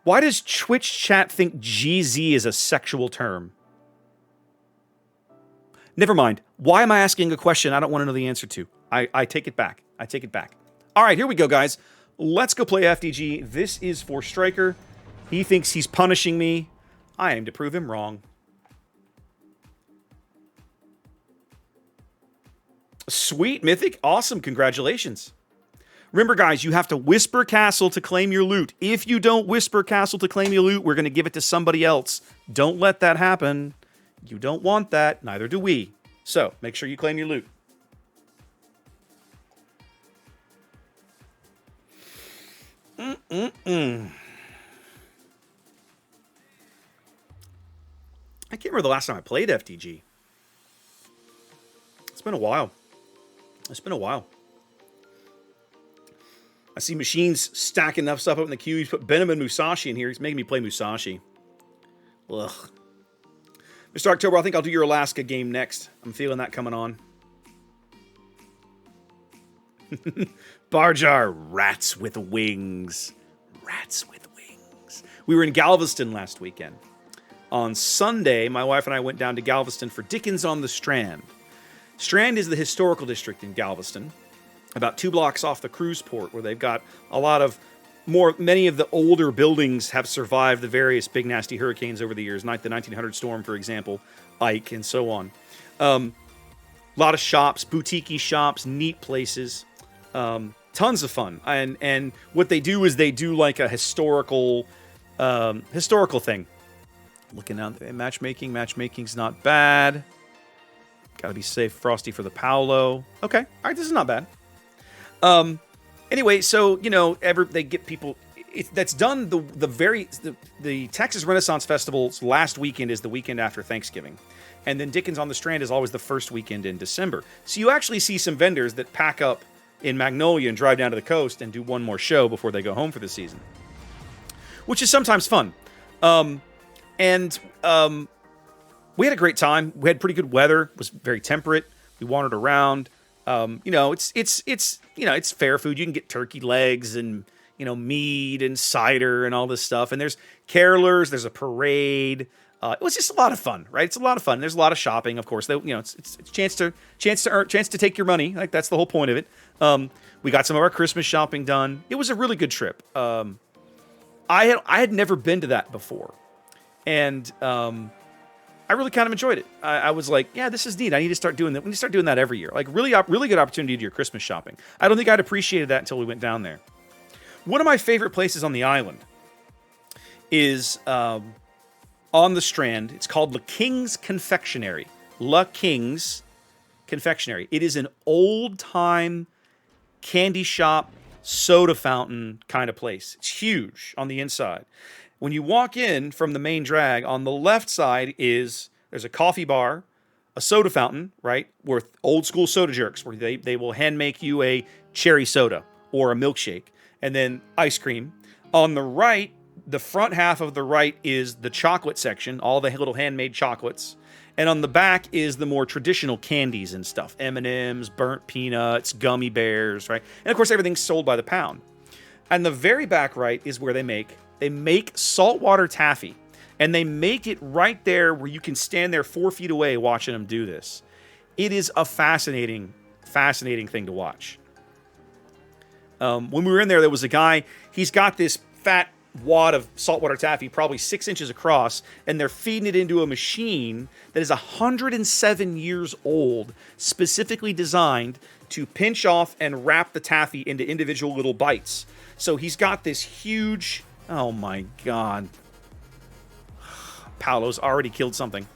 Why does Twitch chat think GZ is a sexual term? Never mind. Why am I asking a question I don't want to know the answer to? I take it back. I take it back. All right, here we go, guys. Let's go play FDG. This is for Striker. He thinks he's punishing me. I aim to prove him wrong. Sweet, Mythic. Awesome. Congratulations. Remember, guys, you have to whisper castle to claim your loot. If you don't whisper castle to claim your loot, we're going to give it to somebody else. Don't let that happen. You don't want that. Neither do we. So, make sure you claim your loot. I can't remember the last time I played FTG. It's been a while. It's been a while. I see machines stacking enough stuff up in the queue. He's put Benjamin Musashi in here. He's making me play Musashi. Ugh. Mr. October, I think I'll do your Alaska game next. I'm feeling that coming on. Barjar, rats with wings. Rats with wings. We were in Galveston last weekend. On Sunday, my wife and I went down to Galveston for Dickens on the Strand. Strand is the historical district in Galveston, about 2 blocks off the cruise port, where they've got a lot of many of the older buildings have survived the various big nasty hurricanes over the years, like the 1900 storm, for example, Ike, and so on. A lot of shops, boutique-y shops, neat places, tons of fun. And what they do is they do like a historical thing. Looking out, matchmaking's not bad. Gotta be safe, Frosty for the Paolo. Okay, all right, this is not bad. Anyway, so they get people. That's done. The Texas Renaissance Festival's last weekend is the weekend after Thanksgiving, and then Dickens on the Strand is always the first weekend in December. So you actually see some vendors that pack up in Magnolia and drive down to the coast and do one more show before they go home for the season, which is sometimes fun. We had a great time. We had pretty good weather. It was very temperate. We wandered around. It's fair food. You can get turkey legs and, meat and cider and all this stuff. And there's carolers. There's a parade. It was just a lot of fun, right? It's a lot of fun. There's a lot of shopping, of course. It's a chance to take your money. Like, that's the whole point of it. We got some of our Christmas shopping done. It was a really good trip. I had never been to that before, and I really kind of enjoyed it. I was like, yeah, this is neat. I need to start doing that. We need to start doing that every year. Like, really good opportunity to do your Christmas shopping. I don't think I'd appreciated that until we went down there. One of my favorite places on the island is on the Strand. It's called La King's Confectionery. La King's Confectionery. It is an old-time candy shop, soda fountain kind of place. It's huge on the inside. When you walk in from the main drag, on the left side there's a coffee bar, a soda fountain, right, with old school soda jerks, where they will hand make you a cherry soda or a milkshake, and then ice cream. On the right, the front half of the right is the chocolate section, all the little handmade chocolates. And on the back is the more traditional candies and stuff. M&M's, burnt peanuts, gummy bears, right? And of course, everything's sold by the pound. And the very back right is where they make saltwater taffy, and they make it right there where you can stand there 4 feet away watching them do this. It is a fascinating thing to watch. When we were in there was a guy, he's got this fat wad of saltwater taffy, probably 6 inches across, and they're feeding it into a machine that is 107 years old, specifically designed to pinch off and wrap the taffy into individual little bites. So he's got this huge... Oh my God. Paolo's already killed something.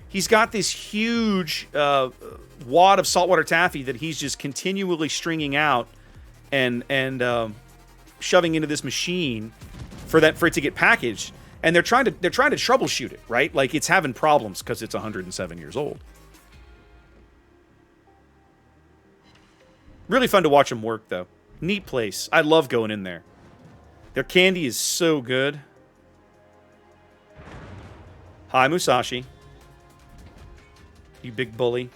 He's got this huge wad of saltwater taffy that he's just continually stringing out and shoving into this machine for it to get packaged. And they're trying to troubleshoot it, right? Like, it's having problems because it's 107 years old. Really fun to watch them work, though. Neat place. I love going in there. Their candy is so good. Hi, Musashi. You big bully.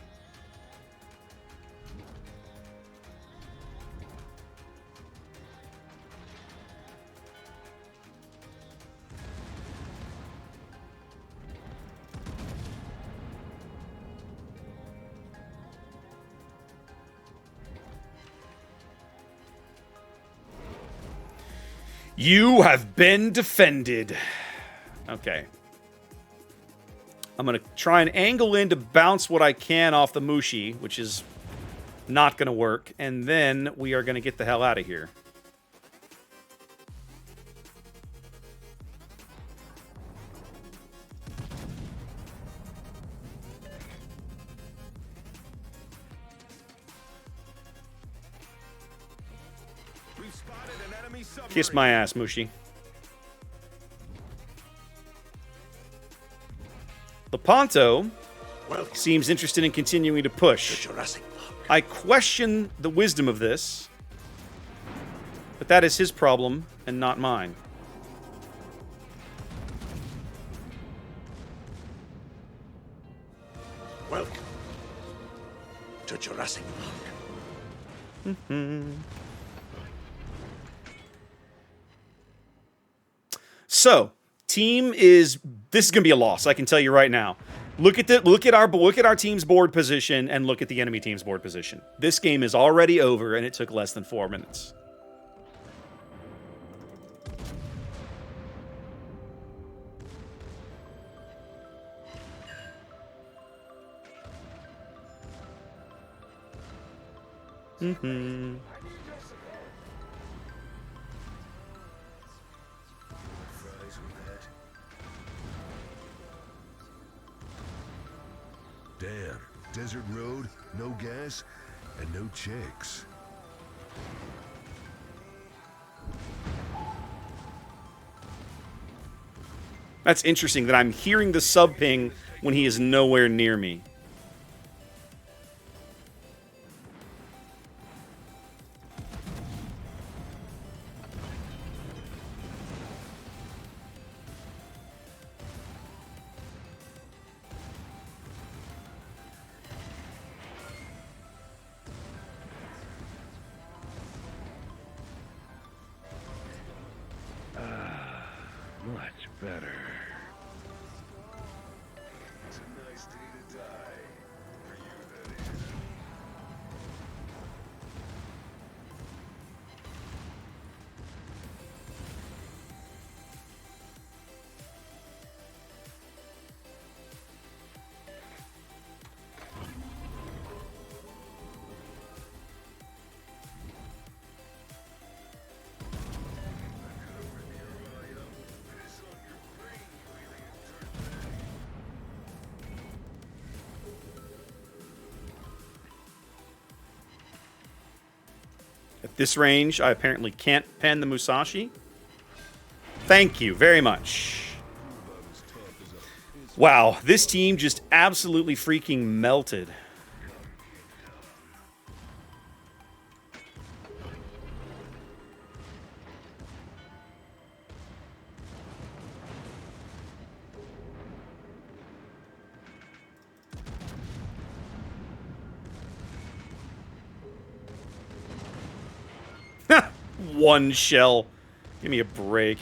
You have been defended. Okay. I'm going to try and angle in to bounce what I can off the Mushi, which is not going to work. And then we are going to get the hell out of here. Kiss my ass, Mushi. Lepanto seems interested in continuing to push. I question the wisdom of this, but that is his problem and not mine. Welcome to Jurassic Park. So, team is this is going to be a loss. I can tell you right now. Look at our team's board position and look at the enemy team's board position. This game is already over and it took less than 4 minutes. Damn, desert road, no gas, and no chicks. That's interesting that I'm hearing the sub ping when he is nowhere near me. Much better. It's a nice day to die. For you, that is. At this range, I apparently can't pen the Musashi. Thank you very much. Wow, this team just absolutely freaking melted. One shell. Give me a break.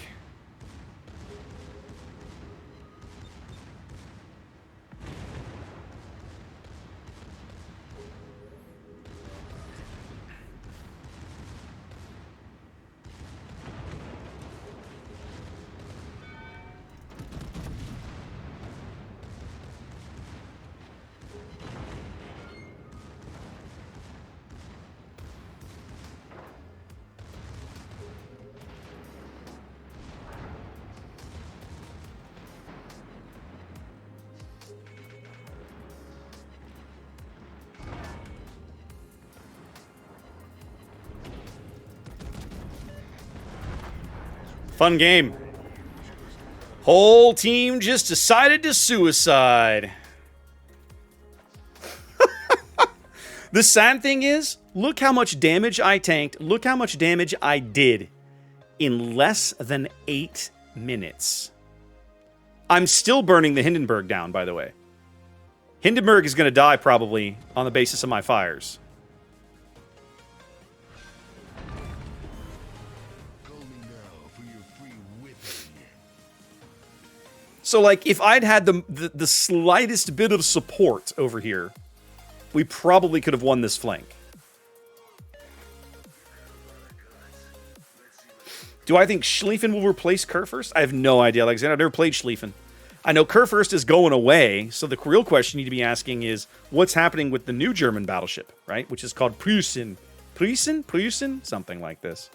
Fun game. Whole team just decided to suicide. The sad thing is, look how much damage I tanked. Look how much damage I did in less than 8 minutes. I'm still burning the Hindenburg down, by the way. Hindenburg is going to die probably on the basis of my fires. So, like, if I'd had the slightest bit of support over here, we probably could have won this flank. Do I think Schlieffen will replace Kurfürst? I have no idea, Alexander. I've never played Schlieffen. I know Kurfürst is going away, so the real question you need to be asking is, what's happening with the new German battleship, right? Which is called Preußen. Preußen? Preußen? Something like this.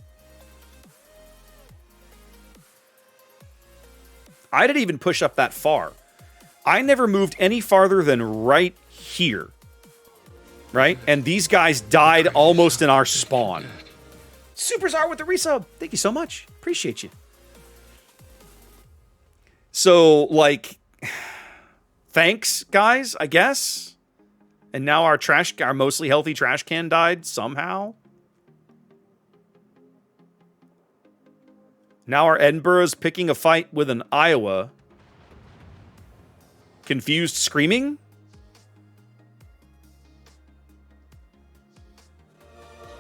I didn't even push up that far. I never moved any farther than right here. Right? And these guys died almost in our spawn. Superzar with the resub. Thank you so much. Appreciate you. So, like, thanks, guys, I guess. And now our mostly healthy trash can died somehow. Now our Edinburgh's picking a fight with an Iowa. Confused screaming?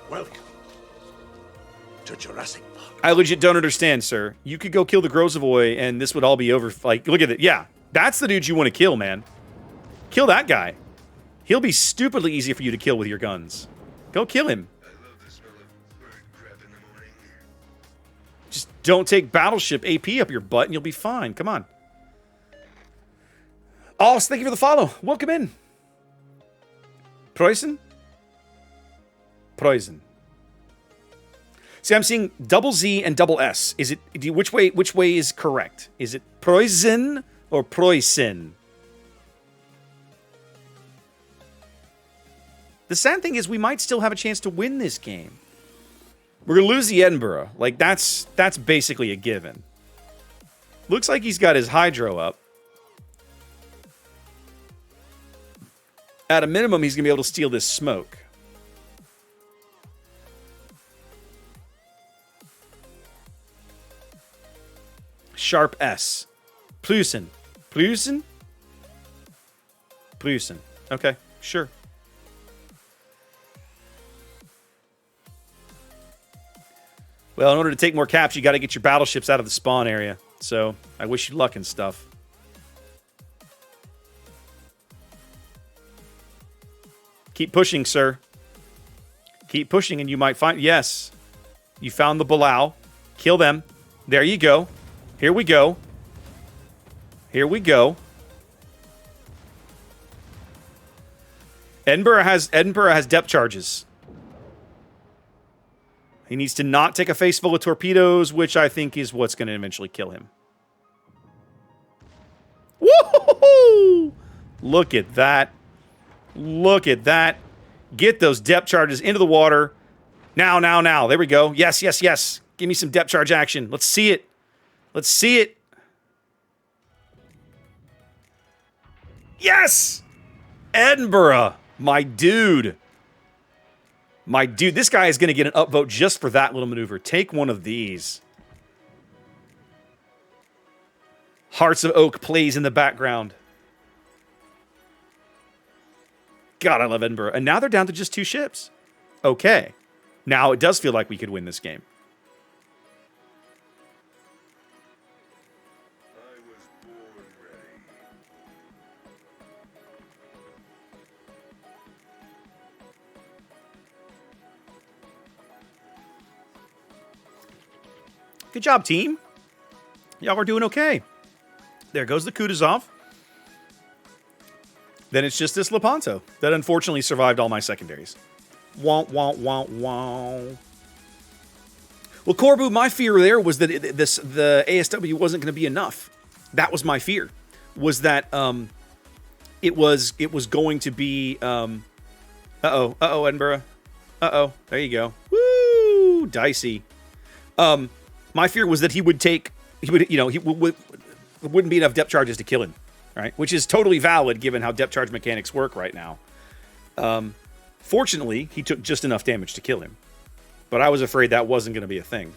Welcome to Jurassic Park. I legit don't understand, sir. You could go kill the Grozavoy and this would all be over. Like, look at it. Yeah, that's the dude you want to kill, man. Kill that guy. He'll be stupidly easy for you to kill with your guns. Go kill him. Just don't take Battleship AP up your butt and you'll be fine. Come on. Oh, thank you for the follow. Welcome in. Preußen? Preußen. See, I'm seeing double Z and double S. Is it which way is correct? Is it Preußen or Preußen? The sad thing is we might still have a chance to win this game. We're going to lose the Edinburgh. Like, that's basically a given. Looks like he's got his hydro up. At a minimum, he's going to be able to steal this smoke. Sharp S. Preußen. Preußen? Preußen. Okay, sure. Well, in order to take more caps, you got to get your battleships out of the spawn area. So, I wish you luck and stuff. Keep pushing, sir. Keep pushing and you might find... Yes. You found the Balau. Kill them. There you go. Here we go. Here we go. Edinburgh has depth charges. He needs to not take a face full of torpedoes, which I think is what's going to eventually kill him. Woo-hoo-hoo! Look at that. Look at that. Get those depth charges into the water. Now, now, now. There we go. Yes, yes, yes. Give me some depth charge action. Let's see it. Let's see it. Yes! Edinburgh. My dude. My dude. This guy is going to get an upvote just for that little maneuver. Take one of these. Hearts of Oak plays in the background. God, I love Edinburgh. And now they're down to just 2 ships. Okay. Now it does feel like we could win this game. I was born ready. Good job, team. Y'all are doing okay. There goes the Kutuzov. Then it's just this Lepanto that unfortunately survived all my secondaries. Wah, wah, wah, wah. Well, Corbu, my fear there was that the ASW wasn't going to be enough. That was my fear. Was that it was going to be uh-oh, Edinburgh. Uh-oh, there you go. Woo, dicey. My fear was that he wouldn't be enough depth charges to kill him. Right, which is totally valid given how depth charge mechanics work right now. Fortunately, he took just enough damage to kill him. But I was afraid that wasn't going to be a thing.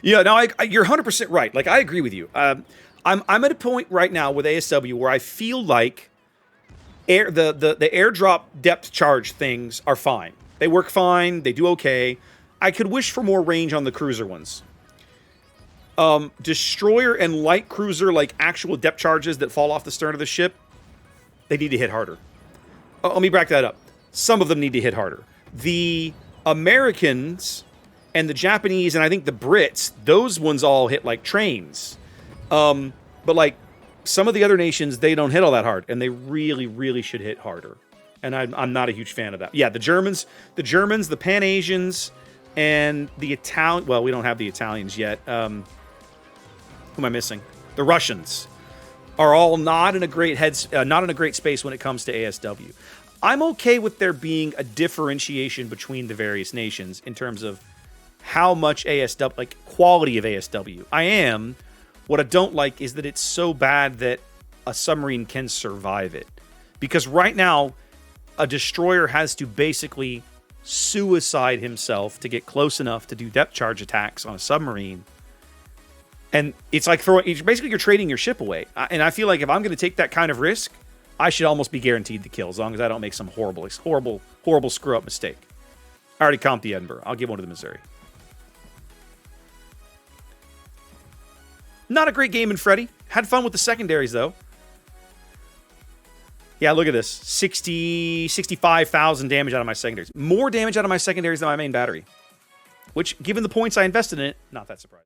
Yeah, no, you're 100% right. Like, I agree with you. I'm at a point right now with ASW where I feel like the airdrop depth charge things are fine. They work fine. They do okay. I could wish for more range on the cruiser ones. Destroyer and light cruiser, like actual depth charges that fall off the stern of the ship, they need to hit harder. Oh, let me back that up. some of them need to hit harder. The Americans and the Japanese, and I think the Brits, those ones all hit like trains. But like some of the other nations, they don't hit all that hard, and they really, really should hit harder. And I'm not a huge fan of that. Yeah, the Germans, the Pan-Asians, and the Italian. Well, we don't have the Italians yet. Who am I missing? The Russians are all not in a great space when it comes to ASW. I'm okay with there being a differentiation between the various nations in terms of how much ASW, like quality of ASW. I am. What I don't like is that it's so bad that a submarine can survive it. Because right now, a destroyer has to basically suicide himself to get close enough to do depth charge attacks on a submarine. And it's like you're trading your ship away. And I feel like if I'm going to take that kind of risk, I should almost be guaranteed the kill as long as I don't make some horrible screw-up mistake. I already comped the Edinburgh. I'll give one to the Missouri. Not a great game in Freddy. Had fun with the secondaries, though. Yeah, look at this. 65,000 damage out of my secondaries. More damage out of my secondaries than my main battery. Which, given the points I invested in it, not that surprising.